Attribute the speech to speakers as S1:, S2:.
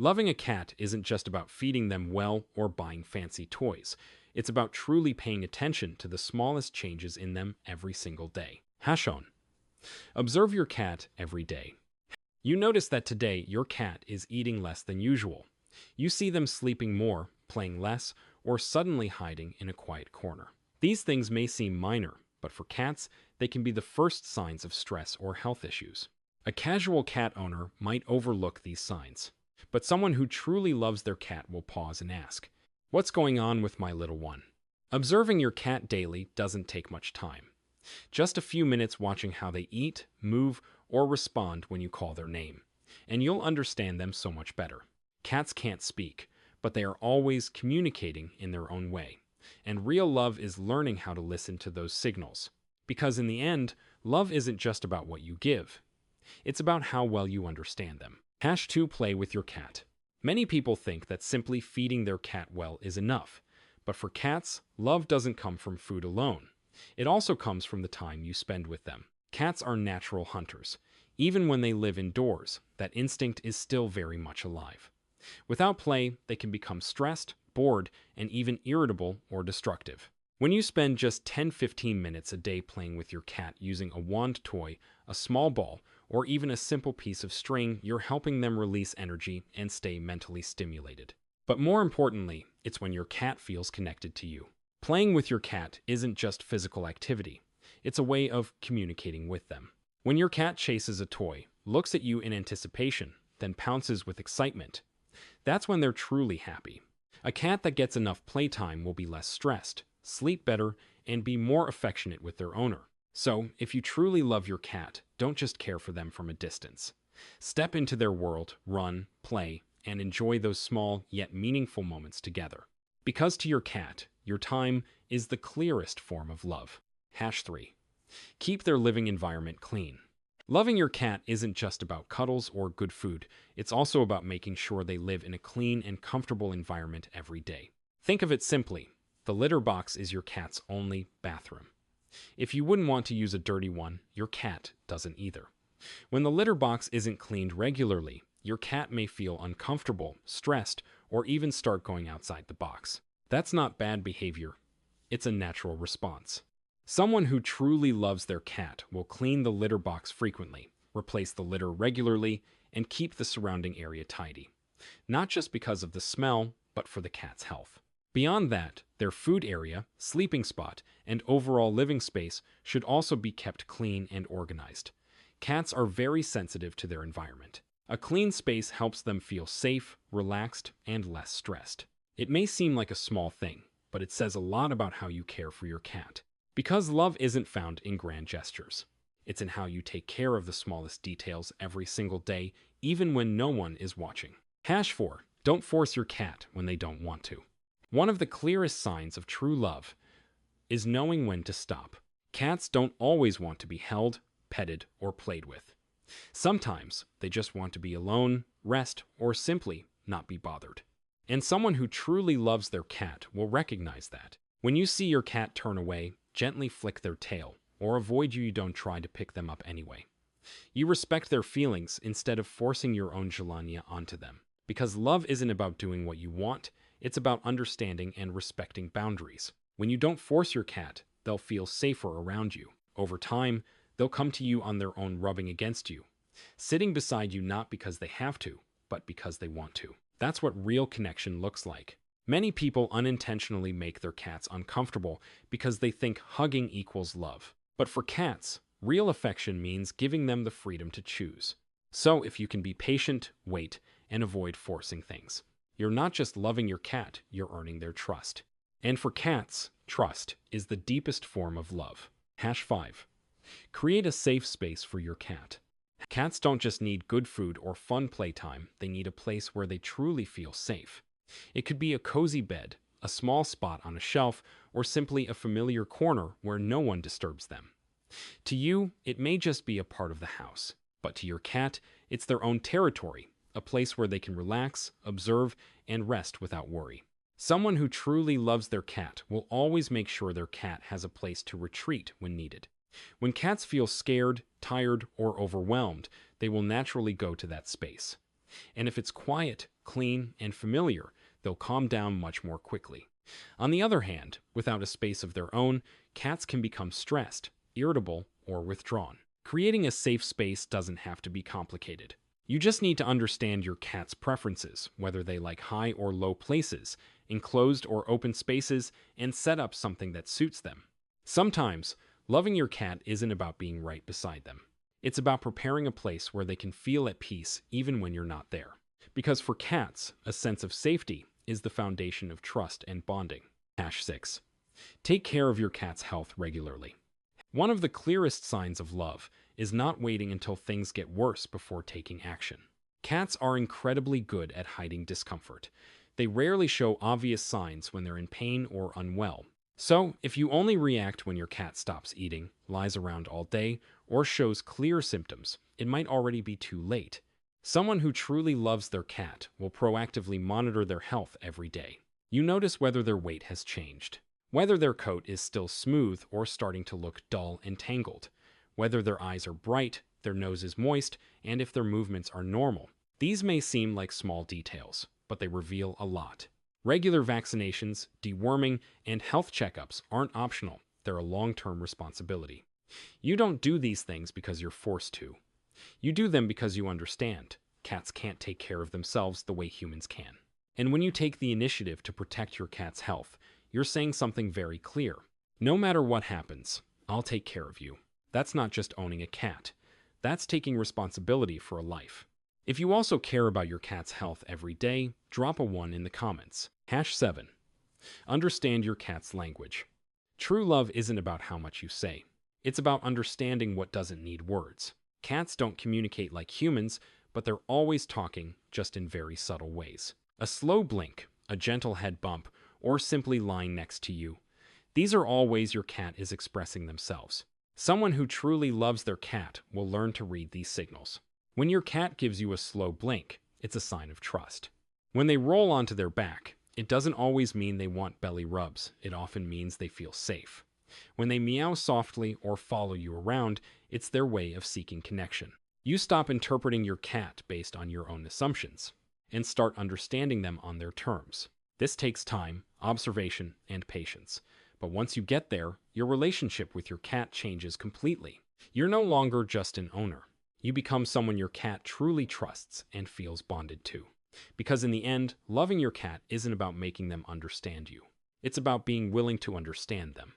S1: Loving a cat isn't just about feeding them well or buying fancy toys. It's about truly paying attention to the smallest changes in them every single day. Hashon. Observe your cat every day. You notice that today your cat is eating less than usual. You see them sleeping more, playing less, or suddenly hiding in a quiet corner. These things may seem minor, but for cats, they can be the first signs of stress or health issues. A casual cat owner might overlook these signs, but someone who truly loves their cat will pause and ask, "What's going on with my little one?" Observing your cat daily doesn't take much time. Just a few minutes watching how they eat, move, or respond when you call their name, and you'll understand them so much better. Cats can't speak, but they are always communicating in their own way. And real love is learning how to listen to those signals. Because in the end, love isn't just about what you give. It's about how well you understand them. #2 Play with your cat. Many people think that simply feeding their cat well is enough. But for cats, love doesn't come from food alone. It also comes from the time you spend with them. Cats are natural hunters. Even when they live indoors, that instinct is still very much alive. Without play, they can become stressed, bored, and even irritable or destructive. When you spend just 10-15 minutes a day playing with your cat using a wand toy, a small ball, or even a simple piece of string, you're helping them release energy and stay mentally stimulated. But more importantly, it's when your cat feels connected to you. Playing with your cat isn't just physical activity. It's a way of communicating with them. When your cat chases a toy, looks at you in anticipation, then pounces with excitement, that's when they're truly happy. A cat that gets enough playtime will be less stressed, sleep better, and be more affectionate with their owner. So, if you truly love your cat, don't just care for them from a distance. Step into their world, run, play, and enjoy those small yet meaningful moments together. Because to your cat, your time is the clearest form of love. #3. Keep their living environment clean. Loving your cat isn't just about cuddles or good food. It's also about making sure they live in a clean and comfortable environment every day. Think of it simply. The litter box is your cat's only bathroom. If you wouldn't want to use a dirty one, your cat doesn't either. When the litter box isn't cleaned regularly, your cat may feel uncomfortable, stressed, or even start going outside the box. That's not bad behavior. It's a natural response. Someone who truly loves their cat will clean the litter box frequently, replace the litter regularly, and keep the surrounding area tidy. Not just because of the smell, but for the cat's health. Beyond that, their food area, sleeping spot, and overall living space should also be kept clean and organized. Cats are very sensitive to their environment. A clean space helps them feel safe, relaxed, and less stressed. It may seem like a small thing, but it says a lot about how you care for your cat. Because love isn't found in grand gestures. It's in how you take care of the smallest details every single day, even when no one is watching. #4. Don't force your cat when they don't want to. One of the clearest signs of true love is knowing when to stop. Cats don't always want to be held, petted, or played with. Sometimes they just want to be alone, rest, or simply not be bothered. And someone who truly loves their cat will recognize that. When you see your cat turn away, gently flick their tail, or avoid you, don't try to pick them up anyway. You respect their feelings instead of forcing your own jalania onto them. Because love isn't about doing what you want, it's about understanding and respecting boundaries. When you don't force your cat, they'll feel safer around you. Over time, they'll come to you on their own, rubbing against you, sitting beside you not because they have to, but because they want to. That's what real connection looks like. Many people unintentionally make their cats uncomfortable because they think hugging equals love. But for cats, real affection means giving them the freedom to choose. So if you can be patient, wait, and avoid forcing things, you're not just loving your cat, you're earning their trust. And for cats, trust is the deepest form of love. #5. Create a safe space for your cat. Cats don't just need good food or fun playtime, they need a place where they truly feel safe. It could be a cozy bed, a small spot on a shelf, or simply a familiar corner where no one disturbs them. To you, it may just be a part of the house, but to your cat, it's their own territory, a place where they can relax, observe, and rest without worry. Someone who truly loves their cat will always make sure their cat has a place to retreat when needed. When cats feel scared, tired, or overwhelmed, they will naturally go to that space. And if it's quiet, clean and familiar, they'll calm down much more quickly. On the other hand, without a space of their own, cats can become stressed, irritable, or withdrawn. Creating a safe space doesn't have to be complicated. You just need to understand your cat's preferences, whether they like high or low places, enclosed or open spaces, and set up something that suits them. Sometimes, loving your cat isn't about being right beside them. It's about preparing a place where they can feel at peace even when you're not there. Because for cats, a sense of safety is the foundation of trust and bonding. #6. Take care of your cat's health regularly. One of the clearest signs of love is not waiting until things get worse before taking action. Cats are incredibly good at hiding discomfort. They rarely show obvious signs when they're in pain or unwell. So, if you only react when your cat stops eating, lies around all day, or shows clear symptoms, it might already be too late. Someone who truly loves their cat will proactively monitor their health every day. You notice whether their weight has changed, whether their coat is still smooth or starting to look dull and tangled, whether their eyes are bright, their nose is moist, and if their movements are normal. These may seem like small details, but they reveal a lot. Regular vaccinations, deworming, and health checkups aren't optional. They're a long-term responsibility. You don't do these things because you're forced to. You do them because you understand. Cats can't take care of themselves the way humans can. And when you take the initiative to protect your cat's health, you're saying something very clear. No matter what happens, I'll take care of you. That's not just owning a cat. That's taking responsibility for a life. If you also care about your cat's health every day, drop a 1 in the comments. #7. Understand your cat's language. True love isn't about how much you say. It's about understanding what doesn't need words. Cats don't communicate like humans, but they're always talking, just in very subtle ways. A slow blink, a gentle head bump, or simply lying next to you. These are all ways your cat is expressing themselves. Someone who truly loves their cat will learn to read these signals. When your cat gives you a slow blink, it's a sign of trust. When they roll onto their back, it doesn't always mean they want belly rubs. It often means they feel safe. When they meow softly or follow you around, it's their way of seeking connection. You stop interpreting your cat based on your own assumptions and start understanding them on their terms. This takes time, observation, and patience. But once you get there, your relationship with your cat changes completely. You're no longer just an owner. You become someone your cat truly trusts and feels bonded to. Because in the end, loving your cat isn't about making them understand you. It's about being willing to understand them.